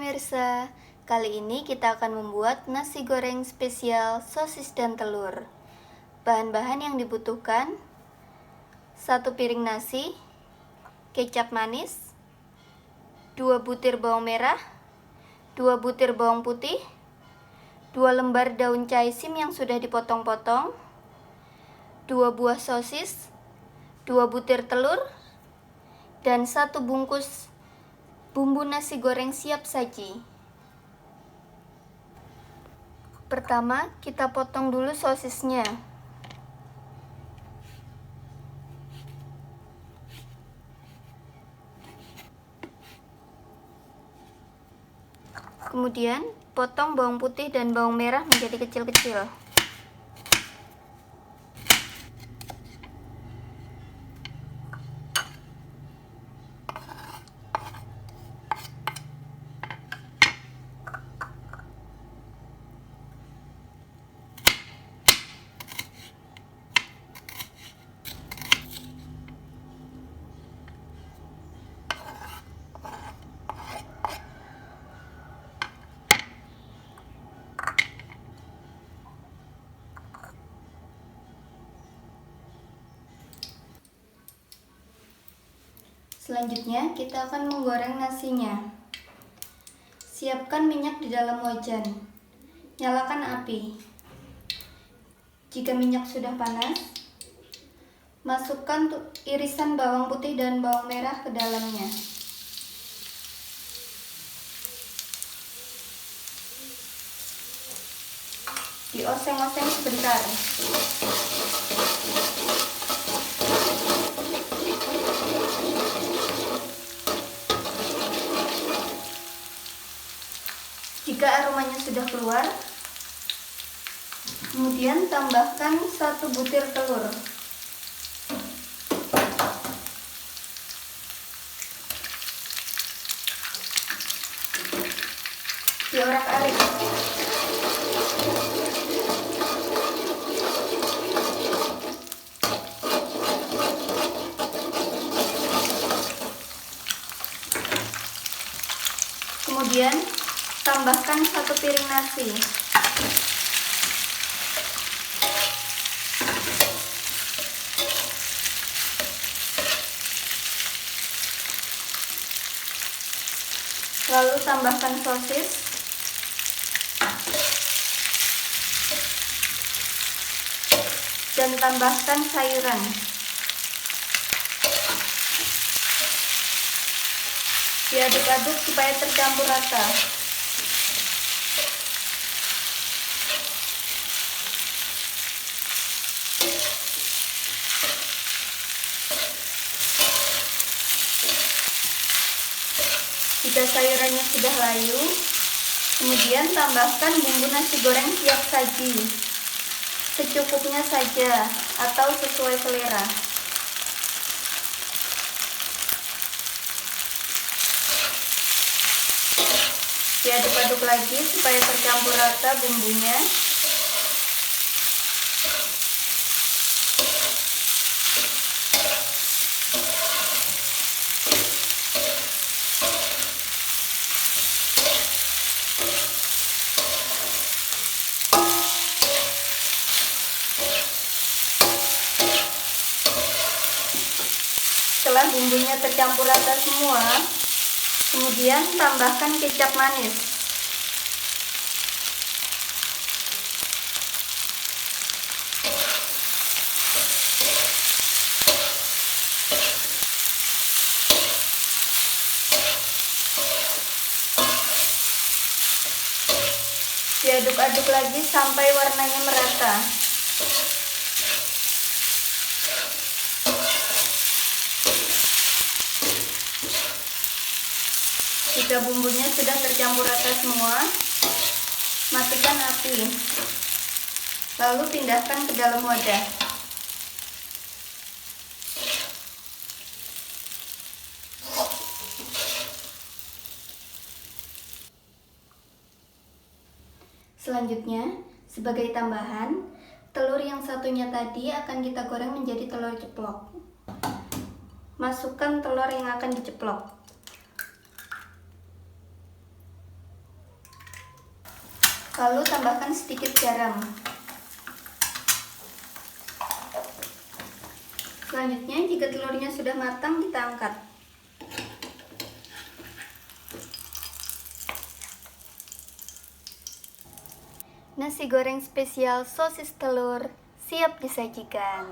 pemirsa, kali ini kita akan membuat nasi goreng spesial sosis dan telur. Bahan-bahan yang dibutuhkan: 1 piring nasi, kecap manis, 2 butir bawang merah, 2 butir bawang putih, 2 lembar daun caisim yang sudah dipotong-potong, 2 buah sosis, 2 butir telur, dan 1 bungkus bumbu nasi goreng siap saji. Pertama, kita potong dulu sosisnya. Kemudian, potong bawang putih dan bawang merah menjadi kecil-kecil. Selanjutnya, kita akan menggoreng nasinya. Siapkan minyak di dalam wajan. Nyalakan api. Jika minyak sudah panas, masukkan irisan bawang putih dan bawang merah ke dalamnya. Dioseng-oseng sebentar. Jika aromanya sudah keluar, kemudian tambahkan 1 butir telur. Diorak-arik. Kemudian tambahkan 1 piring nasi. Lalu tambahkan sosis. Dan tambahkan sayuran. Diaduk-aduk supaya tercampur rata. Jika sayurannya sudah layu, kemudian tambahkan bumbu nasi goreng siap saji. Secukupnya saja atau sesuai selera. Diaduk-aduk lagi supaya tercampur rata bumbunya. Setelah bumbunya tercampur rata semua, kemudian tambahkan kecap manis. Diaduk-aduk lagi sampai warnanya merata. Jika bumbunya sudah tercampur rata semua, matikan api. Lalu pindahkan ke dalam wadah. Selanjutnya, sebagai tambahan, telur yang satunya tadi akan kita goreng menjadi telur ceplok. Masukkan telur yang akan diceplok. Lalu tambahkan sedikit garam. Selanjutnya, jika telurnya sudah matang, kita angkat. Nasi goreng spesial sosis telur siap disajikan.